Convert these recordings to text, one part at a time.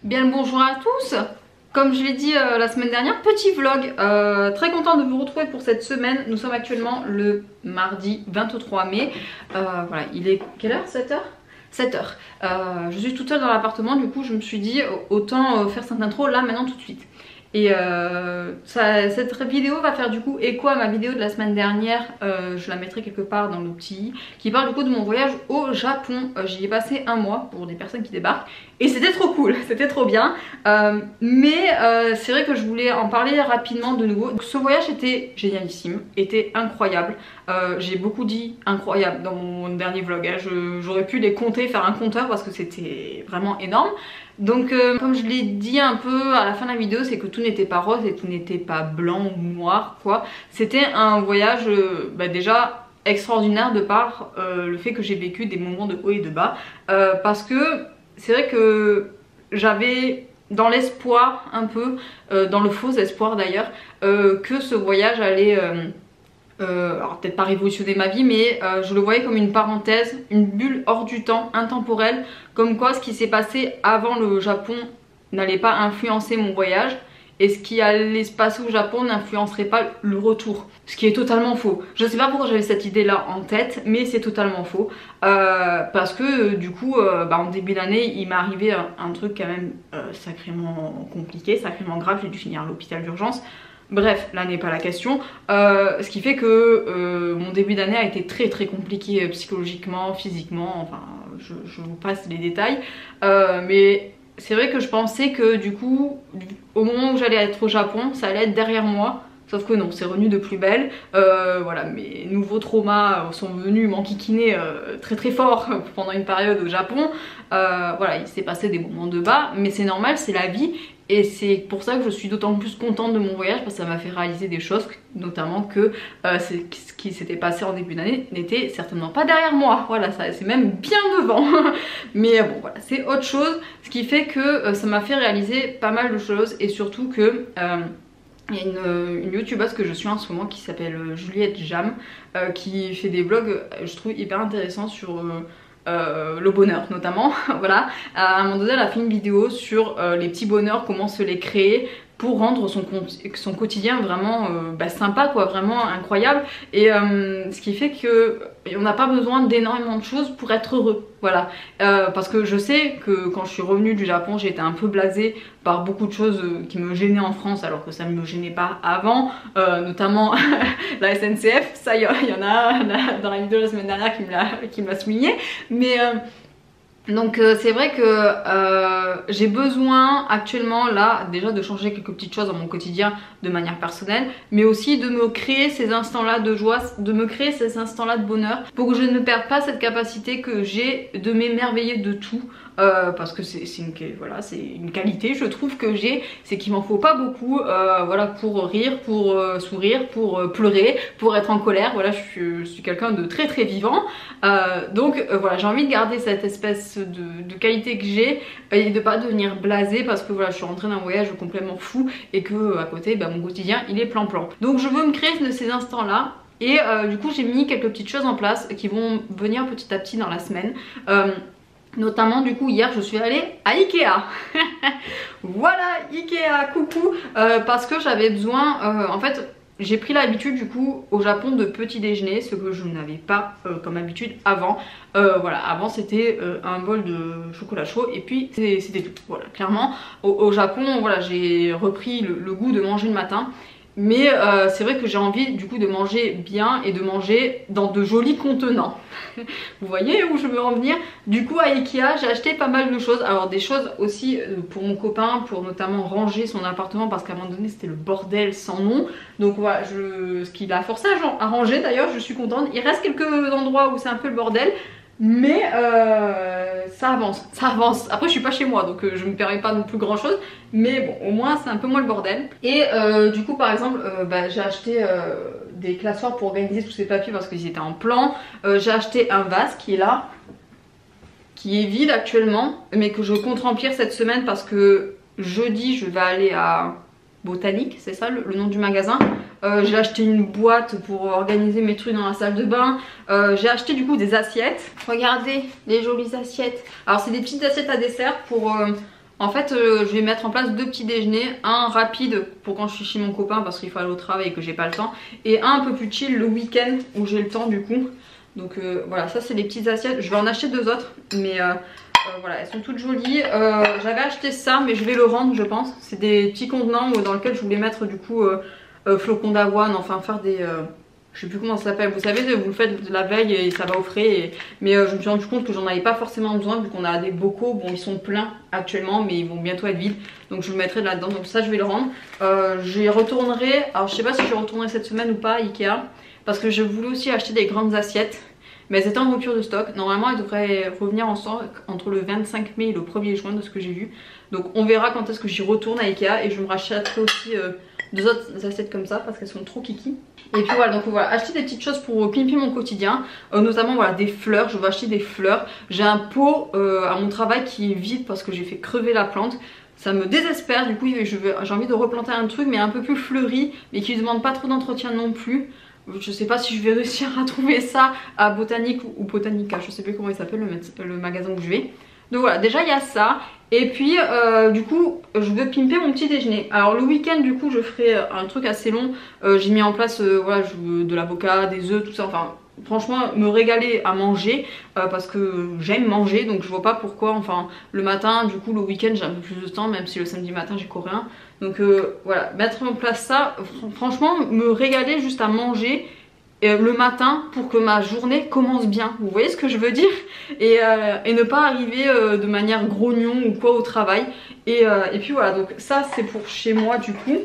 Bien le bonjour à tous. Comme je l'ai dit la semaine dernière, petit vlog, très content de vous retrouver pour cette semaine. Nous sommes actuellement le mardi 23 mai, voilà, il est quelle heure? 7h 7h. Je suis toute seule dans l'appartement, du coup je me suis dit autant faire cette intro là maintenant tout de suite. Et cette vidéo va faire du coup écho à ma vidéo de la semaine dernière, je la mettrai quelque part dans le petit, qui parle du coup de mon voyage au Japon. J'y ai passé un mois pour des personnes qui débarquent et c'était trop cool, c'était trop bien. Mais c'est vrai que je voulais en parler rapidement de nouveau. Donc, ce voyage était génialissime, était incroyable. J'ai beaucoup dit incroyable dans mon dernier vlog, hein. J'aurais pu les compter, faire un compteur parce que c'était vraiment énorme. Donc comme je l'ai dit un peu à la fin de la vidéo, c'est que tout n'était pas rose et tout n'était pas blanc ou noir quoi. C'était un voyage déjà extraordinaire de par le fait que j'ai vécu des moments de haut et de bas. Parce que c'est vrai que j'avais dans l'espoir un peu, dans le faux espoir d'ailleurs, que ce voyage allait... alors peut-être pas révolutionner ma vie, mais je le voyais comme une parenthèse, une bulle hors du temps, intemporelle, comme quoi ce qui s'est passé avant le Japon n'allait pas influencer mon voyage et ce qui allait se passer au Japon n'influencerait pas le retour, ce qui est totalement faux. Je sais pas pourquoi j'avais cette idée là en tête, mais c'est totalement faux, parce que du coup en début d'année il m'est arrivé un truc quand même sacrément compliqué, sacrément grave. J'ai dû finir à l'hôpital d'urgence. Bref, là n'est pas la question, ce qui fait que mon début d'année a été très compliqué psychologiquement, physiquement, enfin je vous passe les détails, mais c'est vrai que je pensais que du coup au moment où j'allais être au Japon ça allait être derrière moi, sauf que non, c'est revenu de plus belle. Voilà, mes nouveaux traumas sont venus m'enquiquiner très fort pendant une période au Japon. Voilà, il s'est passé des moments de bas, mais c'est normal, c'est la vie. Et c'est pour ça que je suis d'autant plus contente de mon voyage, parce que ça m'a fait réaliser des choses, notamment que ce qui s'était passé en début d'année n'était certainement pas derrière moi. Voilà, c'est même bien devant. Mais bon, voilà, c'est autre chose. Ce qui fait que ça m'a fait réaliser pas mal de choses, et surtout que... il y a une youtubeuse que je suis en ce moment qui s'appelle Juliette Jam, qui fait des vlogs, je trouve, hyper intéressants sur... le bonheur notamment. Voilà, à un moment donné elle a fait une vidéo sur les petits bonheurs, comment se les créer pour rendre son quotidien vraiment sympa quoi, vraiment incroyable. Et ce qui fait que on n'a pas besoin d'énormément de choses pour être heureux. Voilà, parce que je sais que quand je suis revenue du Japon j'ai été un peu blasée par beaucoup de choses qui me gênaient en France alors que ça ne me gênait pas avant, notamment la SNCF. Ça il y en a dans la vidéo de la semaine dernière qui me l'a souligné. Mais donc c'est vrai que j'ai besoin actuellement là déjà de changer quelques petites choses dans mon quotidien de manière personnelle, mais aussi de me créer ces instants là de joie, de me créer ces instants là de bonheur pour que je ne perde pas cette capacité que j'ai de m'émerveiller de tout. Parce que c'est une qualité je trouve que j'ai, c'est qu'il m'en faut pas beaucoup, voilà, pour rire, pour sourire, pour pleurer, pour être en colère. Voilà, je suis quelqu'un de très vivant, donc voilà, j'ai envie de garder cette espèce de qualité que j'ai et de pas devenir blasée parce que voilà, je suis rentrée d'un voyage complètement fou et que à côté mon quotidien il est plan. Donc je veux me créer de ces instants là. Et du coup j'ai mis quelques petites choses en place qui vont venir petit à petit dans la semaine. Notamment du coup hier je suis allée à Ikea. Voilà, Ikea, coucou, parce que j'avais besoin, en fait j'ai pris l'habitude du coup au Japon de petit déjeuner, ce que je n'avais pas comme habitude avant. Voilà, avant c'était un bol de chocolat chaud et puis c'était tout. Voilà, clairement au Japon voilà, j'ai repris le goût de manger le matin. Mais c'est vrai que j'ai envie du coup de manger bien et de manger dans de jolis contenants. Vous voyez où je veux en venir? Du coup à Ikea j'ai acheté pas mal de choses. Alors des choses aussi pour mon copain, pour notamment ranger son appartement parce qu'à un moment donné c'était le bordel sans nom. Donc voilà, ce qui l'a forcé à ranger. D'ailleurs je suis contente. Il reste quelques endroits où c'est un peu le bordel. Mais ça avance, ça avance. Après je suis pas chez moi donc je me permets pas non plus grand chose. Mais bon, au moins c'est un peu moins le bordel. Et du coup par exemple j'ai acheté des classoirs pour organiser tous ces papiers parce qu'ils étaient en plan. J'ai acheté un vase qui est là, qui est vide actuellement, mais que je compte remplir cette semaine parce que jeudi je vais aller à Botanique, c'est ça le nom du magasin. J'ai acheté une boîte pour organiser mes trucs dans la salle de bain. J'ai acheté du coup des assiettes. Regardez les jolies assiettes. Alors c'est des petites assiettes à dessert pour En fait, je vais mettre en place 2 petits déjeuners, un rapide pour quand je suis chez mon copain parce qu'il faut aller au travail et que j'ai pas le temps, et un peu plus chill le week-end où j'ai le temps du coup. Donc voilà, ça c'est les petites assiettes. Je vais en acheter 2 autres, mais voilà, elles sont toutes jolies. J'avais acheté ça, mais je vais le rendre, je pense. C'est des petits contenants dans lesquels je voulais mettre du coup flocons d'avoine, enfin faire des... je sais plus comment ça s'appelle, vous savez, vous le faites la veille et ça va au frais. Mais je me suis rendu compte que j'en avais pas forcément besoin vu qu'on a des bocaux. Bon, ils sont pleins actuellement, mais ils vont bientôt être vides. Donc je le mettrai là-dedans. Donc ça, je vais le rendre. J'y retournerai. Alors je sais pas si je retournerai cette semaine ou pas à Ikea. Parce que je voulais aussi acheter des grandes assiettes. Mais elles étaient en rupture de stock. Normalement, elles devraient revenir en stock entre le 25 mai et le 1er juin de ce que j'ai vu. Donc on verra quand est-ce que j'y retourne à Ikea. Et je me rachèterai aussi 2 autres assiettes comme ça parce qu'elles sont trop kiki. Et puis voilà, donc voilà, acheter des petites choses pour pimper mon quotidien, notamment voilà des fleurs. Je vais acheter des fleurs. J'ai un pot à mon travail qui est vide parce que j'ai fait crever la plante. Ça me désespère, du coup j'ai envie de replanter un truc mais un peu plus fleuri, mais qui ne demande pas trop d'entretien non plus. Je sais pas si je vais réussir à trouver ça à Botanique ou Botanica, je sais plus comment il s'appelle le magasin où je vais. Donc voilà, déjà il y a ça. Et puis du coup je veux pimper mon petit déjeuner. Alors le week-end du coup je ferai un truc assez long. J'ai mis en place voilà, de l'avocat, des œufs, tout ça. Enfin franchement me régaler à manger parce que j'aime manger. Donc je vois pas pourquoi, enfin le matin du coup le week-end j'ai un peu plus de temps. Même si le samedi matin j'ai coréen. Donc voilà, mettre en place ça, franchement me régaler juste à manger le matin pour que ma journée commence bien. Vous voyez ce que je veux dire, et ne pas arriver de manière grognon ou quoi au travail. Et puis voilà, donc ça c'est pour chez moi du coup.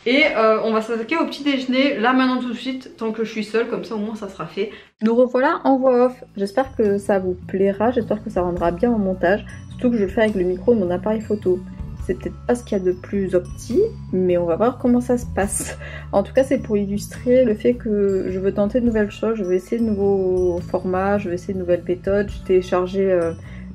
Et on va s'attaquer au petit déjeuner là maintenant tout de suite, tant que je suis seule, comme ça au moins ça sera fait. Nous revoilà en voix off. J'espère que ça vous plaira, j'espère que ça rendra bien au montage. Surtout que je le fais avec le micro de mon appareil photo. C'est peut-être pas ce qu'il y a de plus opti, mais on va voir comment ça se passe. En tout cas, c'est pour illustrer le fait que je veux tenter de nouvelles choses, je veux essayer de nouveaux formats, je veux essayer de nouvelles méthodes. J'ai téléchargé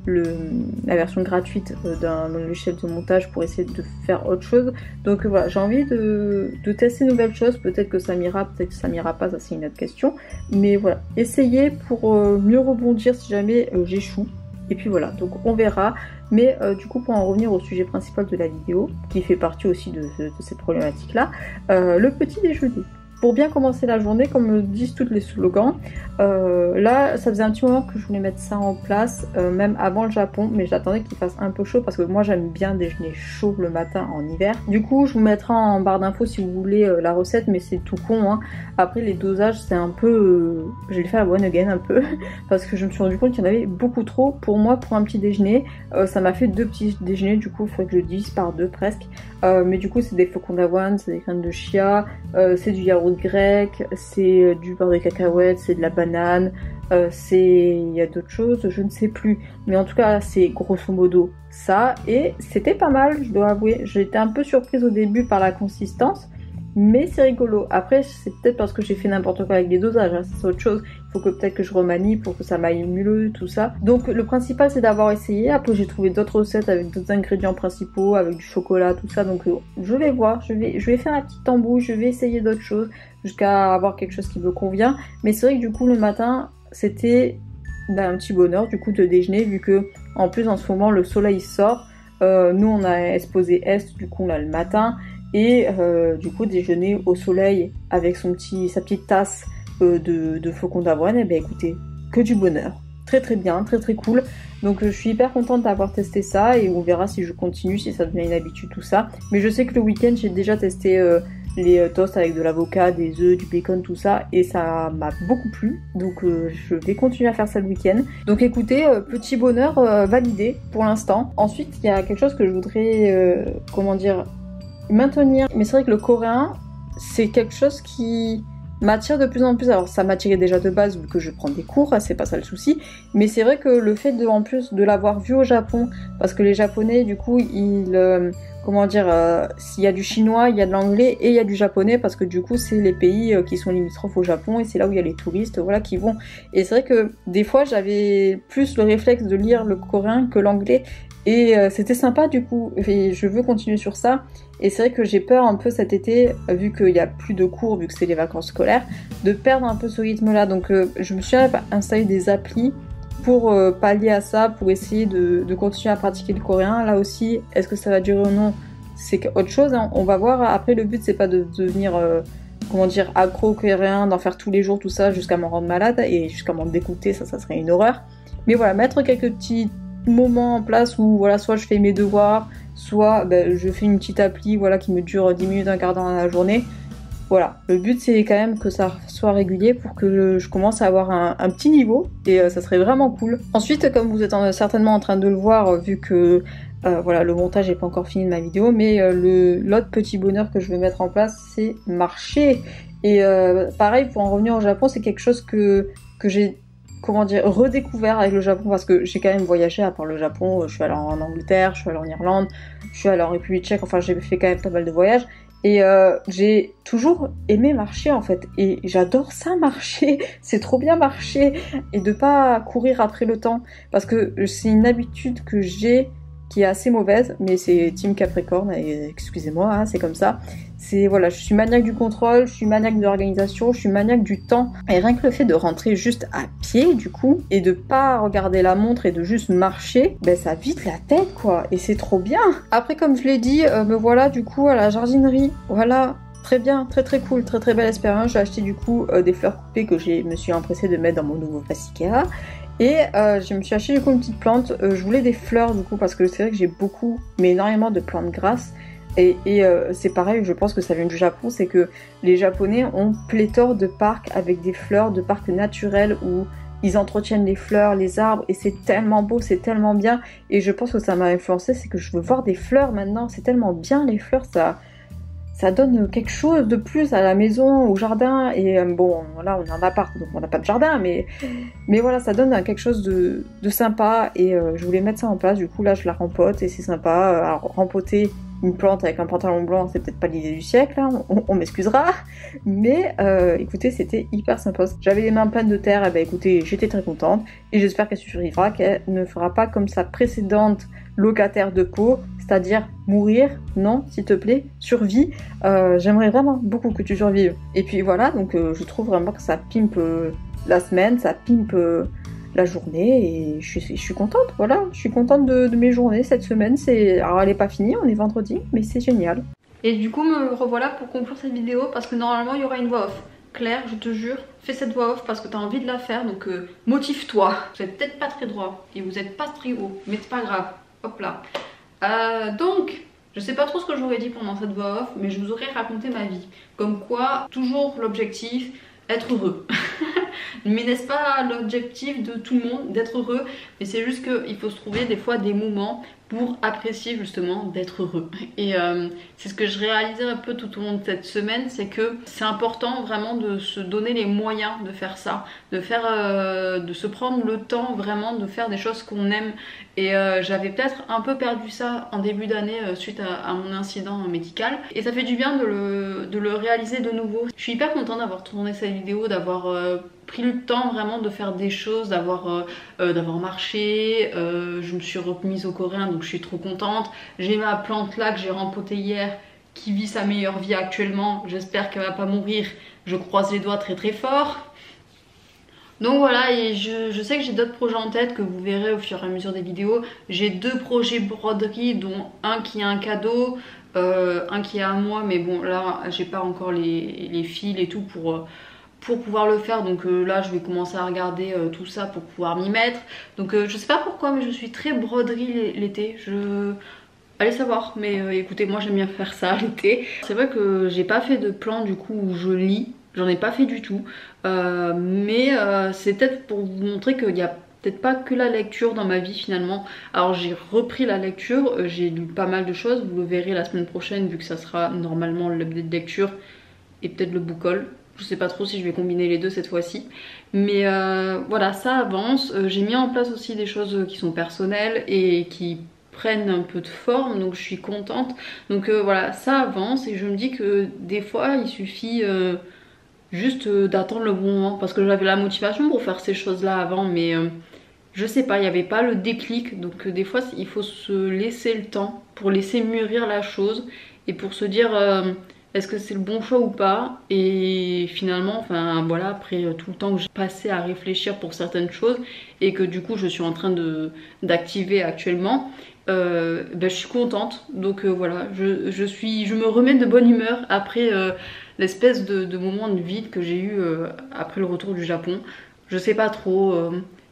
la version gratuite d'un logiciel de montage pour essayer de faire autre chose. Donc voilà, j'ai envie de tester de nouvelles choses. Peut-être que ça m'ira, peut-être que ça m'ira pas, ça c'est une autre question. Mais voilà, essayer pour mieux rebondir si jamais j'échoue. Et puis voilà, donc on verra. Mais du coup, pour en revenir au sujet principal de la vidéo, qui fait partie aussi de cette problématique là, le petit déjeuner. Pour bien commencer la journée, comme le disent tous les slogans, là ça faisait un petit moment que je voulais mettre ça en place, même avant le Japon, mais j'attendais qu'il fasse un peu chaud parce que moi j'aime bien déjeuner chaud le matin en hiver. Du coup je vous mettrai en barre d'infos si vous voulez la recette, mais c'est tout con hein. Après les dosages c'est un peu, je vais le faire à one again un peu, parce que je me suis rendu compte qu'il y en avait beaucoup trop pour moi pour un petit déjeuner. Ça m'a fait 2 petits déjeuners, du coup il faudrait que je divise par 2 presque. Mais du coup c'est des flocons d'avoine, c'est des graines de chia, c'est du yaourt grec, c'est du beurre de cacahuète, c'est de la banane, il y a d'autres choses, je ne sais plus. Mais en tout cas c'est grosso modo ça, et c'était pas mal, je dois avouer. J'étais un peu surprise au début par la consistance, mais c'est rigolo. Après c'est peut-être parce que j'ai fait n'importe quoi avec les dosages, hein, c'est autre chose. Il faut que peut-être que je remanie pour que ça m'aille mieux, tout ça. Donc le principal c'est d'avoir essayé. Après j'ai trouvé d'autres recettes avec d'autres ingrédients principaux, avec du chocolat, tout ça. Donc je vais voir, je vais faire un petit tambouille, je vais essayer d'autres choses jusqu'à avoir quelque chose qui me convient. Mais c'est vrai que du coup le matin c'était un petit bonheur du coup de déjeuner, vu que en plus en ce moment le soleil sort. Nous on a exposé Est, du coup là le matin. Et du coup déjeuner au soleil avec sa petite tasse de flocons d'avoine, et bien écoutez, que du bonheur. Très très bien, très très cool. Donc je suis hyper contente d'avoir testé ça, et on verra si je continue, si ça devient une habitude tout ça. Mais je sais que le week-end j'ai déjà testé les toasts avec de l'avocat, des œufs, du bacon, tout ça, et ça m'a beaucoup plu. Donc je vais continuer à faire ça le week-end. Donc écoutez, petit bonheur validé pour l'instant. Ensuite il y a quelque chose que je voudrais, comment dire, maintenir. Mais c'est vrai que le coréen c'est quelque chose qui m'attire de plus en plus. Alors ça m'attirait déjà de base vu que je prends des cours, c'est pas ça le souci, mais c'est vrai que le fait en plus de l'avoir vu au Japon, parce que les japonais du coup ils comment dire, s'il y a du chinois, il y a de l'anglais et il y a du japonais, parce que du coup c'est les pays qui sont limitrophes au Japon et c'est là où il y a les touristes, voilà, qui vont. Et c'est vrai que des fois j'avais plus le réflexe de lire le coréen que l'anglais, et c'était sympa du coup, et je veux continuer sur ça. Et c'est vrai que j'ai peur un peu cet été, vu qu'il n'y a plus de cours, vu que c'est les vacances scolaires, de perdre un peu ce rythme là. Donc je me suis installé des applis pour pallier à ça, pour essayer de continuer à pratiquer le coréen. Là aussi, est-ce que ça va durer ou non, c'est autre chose, hein. On va voir. Après, le but, c'est pas de devenir, comment dire, accro au coréen, d'en faire tous les jours, tout ça, jusqu'à m'en rendre malade et jusqu'à m'en dégoûter, ça serait une horreur. Mais voilà, mettre quelques petits moments en place où, voilà, soit je fais mes devoirs, soit je fais une petite appli, voilà, qui me dure 10 minutes, un quart d'heure dans la journée. Voilà, le but c'est quand même que ça soit régulier pour que je commence à avoir un petit niveau et ça serait vraiment cool. Ensuite, comme vous êtes certainement en train de le voir, vu que voilà, le montage n'est pas encore fini de ma vidéo, mais l'autre petit bonheur que je vais mettre en place, c'est marcher. Et pareil, pour en revenir au Japon, c'est quelque chose que j'ai, comment dire, redécouvert avec le Japon, parce que j'ai quand même voyagé à part le Japon. Je suis allée en Angleterre, je suis allée en Irlande, je suis allée en République tchèque, enfin j'ai fait quand même pas mal de voyages. Et j'ai toujours aimé marcher en fait, et j'adore ça, marcher, c'est trop bien marcher, et de pas courir après le temps, parce que c'est une habitude que j'ai qui est assez mauvaise, mais c'est Team Capricorne, et excusez-moi, hein, c'est comme ça. C'est voilà, je suis maniaque du contrôle, je suis maniaque de l'organisation, je suis maniaque du temps, et rien que le fait de rentrer juste à pied du coup, et de pas regarder la montre et de juste marcher, ça vide la tête quoi, et c'est trop bien. Après, comme je l'ai dit, me voilà du coup à la jardinerie, voilà. Très bien, très très cool, très très belle expérience. J'ai acheté du coup des fleurs coupées que je me suis empressée de mettre dans mon nouveau vase Ikea. Et je me suis acheté du coup une petite plante. Je voulais des fleurs du coup parce que c'est vrai que j'ai beaucoup, mais énormément de plantes grasses. Et c'est pareil, je pense que ça vient du Japon, c'est que les Japonais ont pléthore de parcs avec des fleurs, de parcs naturels où ils entretiennent les fleurs, les arbres, et c'est tellement beau, c'est tellement bien. Et je pense que ça m'a influencé, c'est que je veux voir des fleurs maintenant. C'est tellement bien les fleurs, ça donne quelque chose de plus à la maison, au jardin. Et bon, là on est en appart, donc on n'a pas de jardin, mais voilà, ça donne quelque chose de sympa. Et je voulais mettre ça en place, du coup là je la rempote et c'est sympa. Alors rempoter une plante avec un pantalon blanc, c'est peut-être pas l'idée du siècle, hein, on m'excusera, mais écoutez, c'était hyper sympa. J'avais les mains pleines de terre, et écoutez, j'étais très contente, et j'espère qu'elle survivra, qu'elle ne fera pas comme sa précédente locataire de peau, c'est-à-dire mourir. Non, s'il te plaît, survie. J'aimerais vraiment beaucoup que tu survives. Et puis voilà, donc je trouve vraiment que ça pimpe la semaine, ça pimpe la journée, et je suis contente, voilà, je suis contente de mes journées cette semaine. Alors elle est pas finie, on est vendredi, mais c'est génial. Et du coup me revoilà pour conclure cette vidéo, parce que normalement il y aura une voix off. Claire, je te jure, fais cette voix off parce que t'as envie de la faire, donc motive-toi. Vous êtes peut-être pas très droit et vous êtes pas très haut, mais c'est pas grave, hop là. Donc, je sais pas trop ce que j'aurais dit pendant cette voix off, mais je vous aurais raconté ma vie. Comme quoi, toujours l'objectif, être heureux. Mais n'est-ce pas l'objectif de tout le monde, d'être heureux? Mais c'est juste qu'il faut se trouver des fois des moments pour apprécier justement d'être heureux. Et c'est ce que je réalisais un peu tout au long de cette semaine, c'est que c'est important vraiment de se donner les moyens de faire ça, de se prendre le temps vraiment de faire des choses qu'on aime. Et j'avais peut-être un peu perdu ça en début d'année suite à mon incident médical. Et ça fait du bien de le réaliser de nouveau. Je suis hyper contente d'avoir tourné cette vidéo, d'avoir pris le temps vraiment de faire des choses, d'avoir marché. Je me suis remise au coréen, donc je suis trop contente. J'ai ma plante là que j'ai rempotée hier, qui vit sa meilleure vie actuellement. J'espère qu'elle va pas mourir. Je croise les doigts très très fort. Donc voilà, et je sais que j'ai d'autres projets en tête que vous verrez au fur et à mesure des vidéos. J'ai 2 projets broderie, dont un qui est un cadeau, un qui est à moi, mais bon là j'ai pas encore les fils et tout pour pouvoir le faire. Donc là je vais commencer à regarder tout ça pour pouvoir m'y mettre. Donc je sais pas pourquoi, mais je suis très broderie l'été. Allez savoir, mais écoutez, moi j'aime bien faire ça l'été. C'est vrai que j'ai pas fait de plan du coup où je lis. J'en ai pas fait du tout, mais c'est peut-être pour vous montrer qu'il n'y a peut-être pas que la lecture dans ma vie finalement. Alors j'ai repris la lecture, j'ai lu pas mal de choses, vous le verrez la semaine prochaine vu que ça sera normalement l'update de lecture et peut-être le book haul. Je sais pas trop si je vais combiner les deux cette fois-ci, mais voilà, ça avance. J'ai mis en place aussi des choses qui sont personnelles et qui prennent un peu de forme, donc je suis contente. Donc voilà, ça avance, et je me dis que des fois il suffit juste d'attendre le bon moment, parce que j'avais la motivation pour faire ces choses là avant, mais je sais pas, il n'y avait pas le déclic. Donc des fois il faut se laisser le temps pour laisser mûrir la chose et pour se dire est-ce que c'est le bon choix ou pas? Et finalement, enfin voilà, après tout le temps que j'ai passé à réfléchir pour certaines choses et que du coup je suis en train d'activer actuellement, ben, je suis contente. Donc voilà, je me remets de bonne humeur après l'espèce de moment de vide que j'ai eu après le retour du Japon. Je sais pas trop.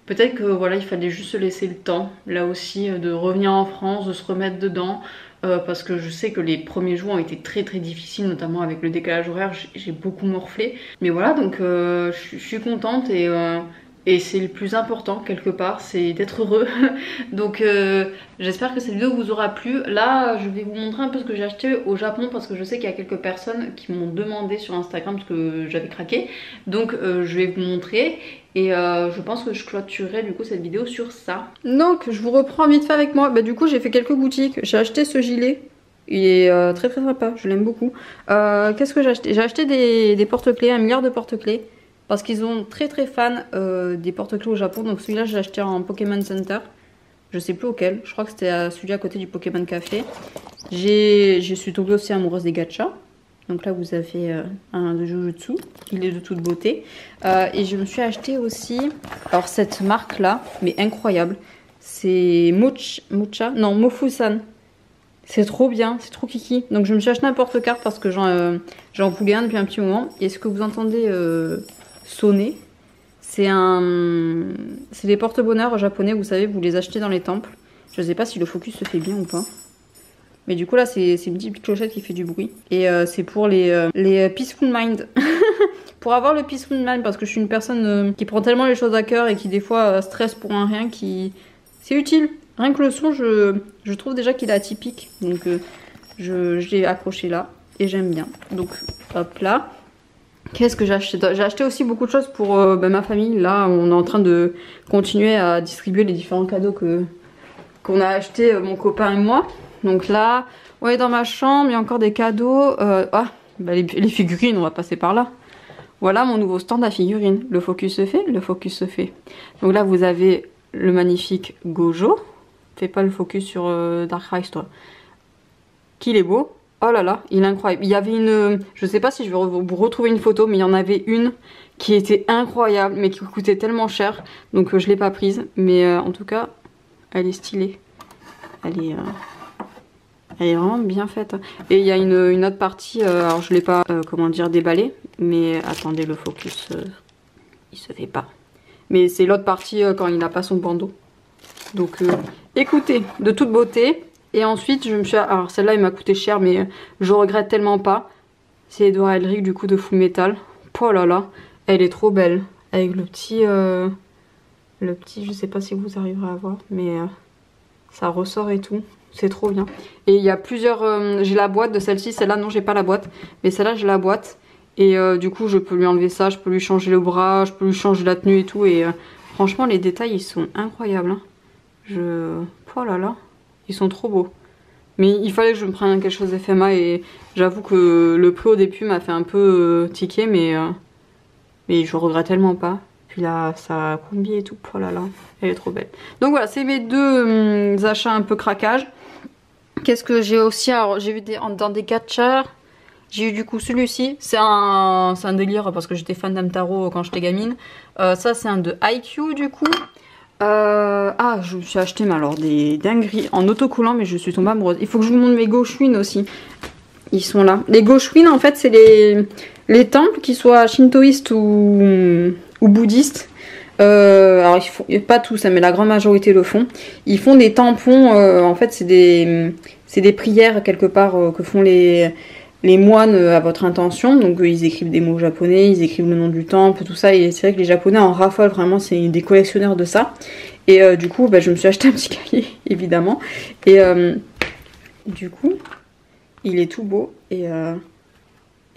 Peut-être que voilà, il fallait juste se laisser le temps, là aussi, de revenir en France, de se remettre dedans. Parce que je sais que les premiers jours ont été très très difficiles, notamment avec le décalage horaire, j'ai beaucoup morflé. Mais voilà, donc je suis contente et c'est le plus important quelque part, c'est d'être heureux. Donc j'espère que cette vidéo vous aura plu. Là, je vais vous montrer un peu ce que j'ai acheté au Japon parce que je sais qu'il y a quelques personnes qui m'ont demandé sur Instagram parce que j'avais craqué. Donc je vais vous montrer. Et je pense que je clôturerai du coup cette vidéo sur ça. Donc je vous reprends vite fait avec moi. Bah du coup j'ai fait quelques boutiques. J'ai acheté ce gilet. Il est très très sympa, je l'aime beaucoup. Qu'est-ce que j'ai acheté? J'ai acheté des porte-clés, 1 milliard de porte-clés. Parce qu'ils sont très très fans des porte-clés au Japon. Donc celui-là j'ai acheté en Pokémon Center. Je sais plus auquel. Je crois que c'était celui à côté du Pokémon Café. Je suis tombée aussi amoureuse des gachas. Donc là vous avez un de Jujutsu, il est de toute beauté. Et je me suis acheté aussi, alors cette marque là, mais incroyable. C'est Mofusan. C'est trop bien, c'est trop kiki. Donc je me suis acheté un porte-carte parce que j'en voulais un depuis un petit moment. Et ce que vous entendez sonner, c'est des porte-bonheur japonais, vous savez, vous les achetez dans les temples. Je sais pas si le focus se fait bien ou pas. Mais du coup là c'est une petite clochette qui fait du bruit. Et c'est pour les Peaceful Mind. Pour avoir le Peaceful Mind, parce que je suis une personne qui prend tellement les choses à cœur et qui des fois stresse pour un rien qui... C'est utile. Rien que le son, je trouve déjà qu'il est atypique. Donc je l'ai accroché là et j'aime bien. Donc hop là. Qu'est-ce que j'ai acheté? J'ai acheté aussi beaucoup de choses pour ma famille. Là on est en train de continuer à distribuer les différents cadeaux qu'on a acheté mon copain et moi. Donc là, on est dans ma chambre, il y a encore des cadeaux. Les figurines, on va passer par là. Voilà mon nouveau stand à figurines. Le focus se fait, le focus se fait. Donc là, vous avez le magnifique Gojo. Fais pas le focus sur Dark Rise, toi. Qu'il est beau. Oh là là, il est incroyable. Il y avait je sais pas si je vais vous retrouver une photo, mais il y en avait une qui était incroyable, mais qui coûtait tellement cher. Donc je l'ai pas prise. Mais en tout cas, elle est stylée. Elle est vraiment bien faite. Et il y a une autre partie, alors je ne l'ai pas, comment dire, déballée. Mais attendez, le focus, il se fait pas. Mais c'est l'autre partie quand il n'a pas son bandeau. Donc écoutez, de toute beauté. Et ensuite, je me suis... Alors celle-là, il m'a coûté cher, mais je regrette tellement pas. C'est Edouard Elric, du coup, de Full Metal. Oh là là, elle est trop belle. Avec le petit... je sais pas si vous arriverez à voir, mais ça ressort et tout. C'est trop bien. Et il y a plusieurs... j'ai la boîte de celle-ci. Celle-là, non, j'ai pas la boîte. Mais celle-là, j'ai la boîte. Et du coup, je peux lui enlever ça. Je peux lui changer le bras. Je peux lui changer la tenue et tout. Et franchement, les détails, ils sont incroyables. Hein. Oh là là. Ils sont trop beaux. Mais il fallait que je me prenne quelque chose d'FMA. Et j'avoue que le prix au début m'a fait un peu tiquer. Mais je regrette tellement pas. Puis là, ça combi et tout. Oh là là. Elle est trop belle. Donc voilà, c'est mes deux achats un peu craquage. Qu'est-ce que j'ai aussi? Alors j'ai vu dans des gachas, j'ai eu du coup celui-ci. C'est un délire parce que j'étais fan d'Amtaro quand j'étais gamine. Ça c'est un de IQ du coup. Je me suis acheté mais alors des dingueries en autocollant, mais je suis tombée amoureuse. Il faut que je vous montre mes Goshuin aussi. Ils sont là. Les Goshuin en fait c'est les temples, qu'ils soient shintoïstes ou bouddhistes. Alors ils font pas tous, mais la grande majorité le font. Ils font des tampons, en fait c'est des prières quelque part que font les moines à votre intention. Donc ils écrivent des mots japonais, ils écrivent le nom du temple, tout ça. Et c'est vrai que les japonais en raffolent vraiment, c'est des collectionneurs de ça. Et du coup je me suis acheté un petit cahier évidemment. Et du coup il est tout beau. Et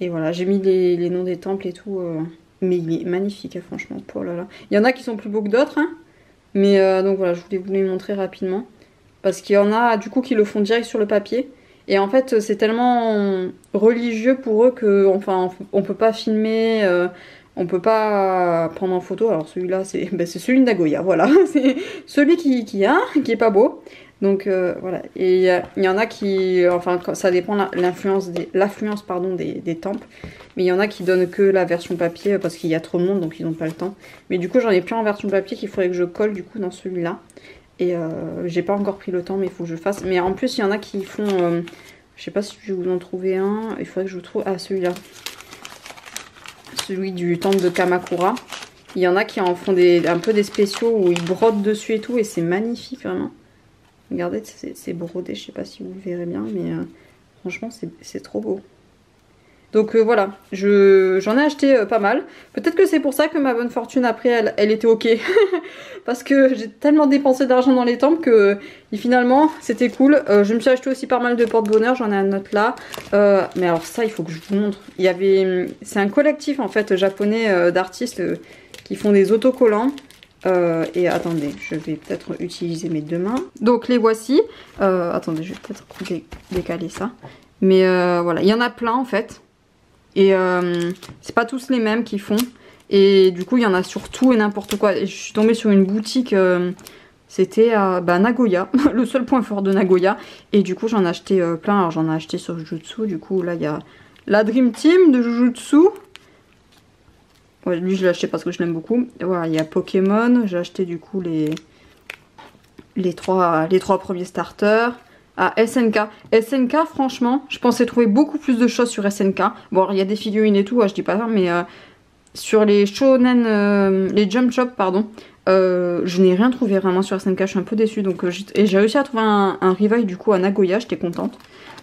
voilà, j'ai mis les noms des temples et tout. Mais il est magnifique, hein, franchement. Oh là là. Il y en a qui sont plus beaux que d'autres. Hein. Mais donc voilà, je voulais vous les montrer rapidement. Parce qu'il y en a du coup qui le font direct sur le papier. Et en fait, c'est tellement religieux pour eux que enfin, on peut pas filmer, on peut pas prendre en photo. Alors celui-là, c'est celui de Nagoya, voilà. C'est celui qui est pas beau. Donc voilà, et il y en a qui, enfin ça dépend l'affluence des tempes, mais il y en a qui donnent que la version papier parce qu'il y a trop de monde donc ils n'ont pas le temps. Mais du coup j'en ai plein en version papier qu'il faudrait que je colle du coup dans celui-là. Et j'ai pas encore pris le temps mais il faut que je fasse. Mais en plus il y en a qui font, je sais pas si je vais vous en trouver un, il faudrait que je vous trouve, celui-là. Celui du temple de Kamakura. Il y en a qui en font un peu des spéciaux où ils brodent dessus et tout et c'est magnifique vraiment. Regardez, c'est brodé, je sais pas si vous le verrez bien, mais franchement c'est trop beau. Donc voilà, j'en ai acheté pas mal. Peut-être que c'est pour ça que ma bonne fortune après elle était ok. Parce que j'ai tellement dépensé d'argent dans les temples que finalement c'était cool. Je me suis acheté aussi pas mal de porte-bonheur, j'en ai un autre là. Mais alors ça il faut que je vous montre. C'est un collectif en fait japonais d'artistes qui font des autocollants. Et attendez, je vais peut-être utiliser mes deux mains. Donc les voici. Attendez, je vais peut-être décaler ça. Mais voilà, il y en a plein en fait. Et c'est pas tous les mêmes qui font. Et du coup, il y en a sur tout et n'importe quoi. Et je suis tombée sur une boutique, c'était à Nagoya, le seul point fort de Nagoya. Et du coup, j'en ai acheté plein. Alors j'en ai acheté sur Jujutsu. Du coup, là, il y a la Dream Team de Jujutsu. Ouais, lui je l'ai acheté parce que je l'aime beaucoup. Et voilà, il y a Pokémon, j'ai acheté du coup les trois premiers starters. Ah, SNK. SNK, franchement, je pensais trouver beaucoup plus de choses sur SNK. Bon, alors, il y a des figurines et tout, je dis pas ça, mais sur les shonen, les Jump Shop, pardon, je n'ai rien trouvé vraiment sur SNK, je suis un peu déçue. Donc, et j'ai réussi à trouver un revive du coup à Nagoya, j'étais contente.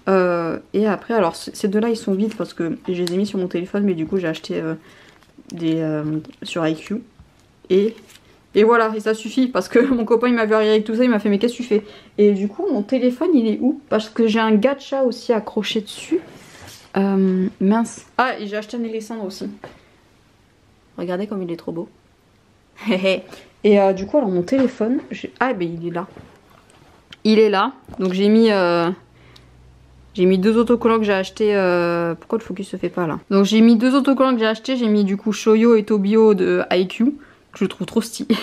Et après, alors ces deux-là, ils sont vides parce que je les ai mis sur mon téléphone, mais du coup, j'ai acheté sur IQ et voilà, et ça suffit parce que mon copain il m'a vu arriver avec tout ça, il m'a fait mais qu'est-ce que tu fais? Et du coup mon téléphone il est où? Parce que j'ai un gacha aussi accroché dessus. Mince. Ah, et j'ai acheté un hérissandre aussi. Regardez comme il est trop beau. Et du coup alors mon téléphone, ah ben il est là. Il est là, donc j'ai mis deux autocollants que j'ai achetés. Pourquoi le focus se fait pas là? Donc j'ai mis deux autocollants que j'ai achetés. J'ai mis du coup Shoyo et Tobio de IQ, que je trouve trop stylé.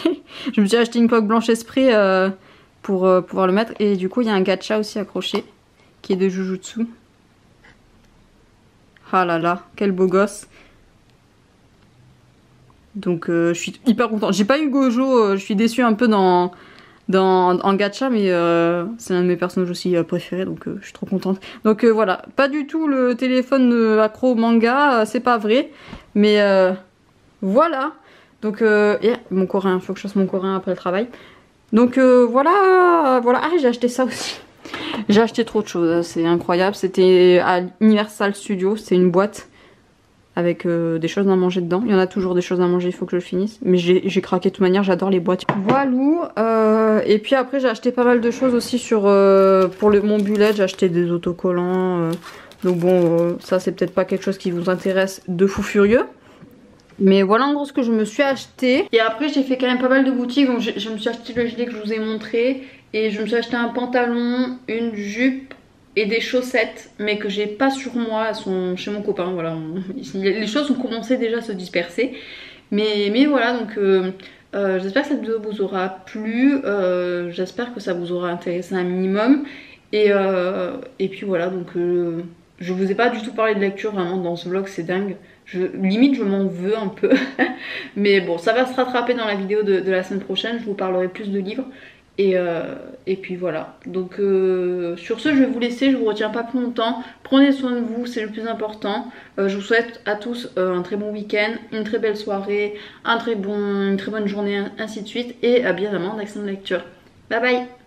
Je me suis acheté une coque blanche esprit pour pouvoir le mettre. Et du coup il y a un gacha aussi accroché qui est de Jujutsu. Ah là là, quel beau gosse. Donc je suis hyper contente. J'ai pas eu Gojo, je suis déçue un peu en gacha, mais c'est l'un de mes personnages aussi préférés, donc je suis trop contente. Donc voilà, pas du tout le téléphone accro au manga, c'est pas vrai, mais voilà. Donc mon coréen, faut que je fasse mon coréen après le travail. Donc voilà. Ah, j'ai acheté ça aussi. J'ai acheté trop de choses, c'est incroyable. C'était à Universal Studios, c'est une boîte avec des choses à manger dedans. Il y en a toujours des choses à manger, il faut que je le finisse. Mais j'ai craqué de toute manière, j'adore les boîtes. Voilà. Et puis après j'ai acheté pas mal de choses aussi pour mon bullet. J'ai acheté des autocollants. Donc bon, ça c'est peut-être pas quelque chose qui vous intéresse de fou furieux. Mais voilà en gros ce que je me suis acheté. Et après j'ai fait quand même pas mal de boutiques. Donc je me suis acheté le gilet que je vous ai montré. Et je me suis acheté un pantalon, une jupe et des chaussettes, mais que j'ai pas sur moi, elles sont chez mon copain. Voilà, les choses ont commencé déjà à se disperser, mais voilà. Donc j'espère que cette vidéo vous aura plu, j'espère que ça vous aura intéressé un minimum, et puis voilà. Donc je vous ai pas du tout parlé de lecture vraiment dans ce vlog, c'est dingue. Limite je m'en veux un peu mais bon, ça va se rattraper dans la vidéo de la semaine prochaine. Je vous parlerai plus de livres. Et puis voilà, donc sur ce je vais vous laisser, je vous retiens pas plus longtemps. Prenez soin de vous, c'est le plus important. Je vous souhaite à tous un très bon week-end, une très belle soirée, une très bonne journée, ainsi de suite. Et bien évidemment d'excellentes lectures. Bye bye.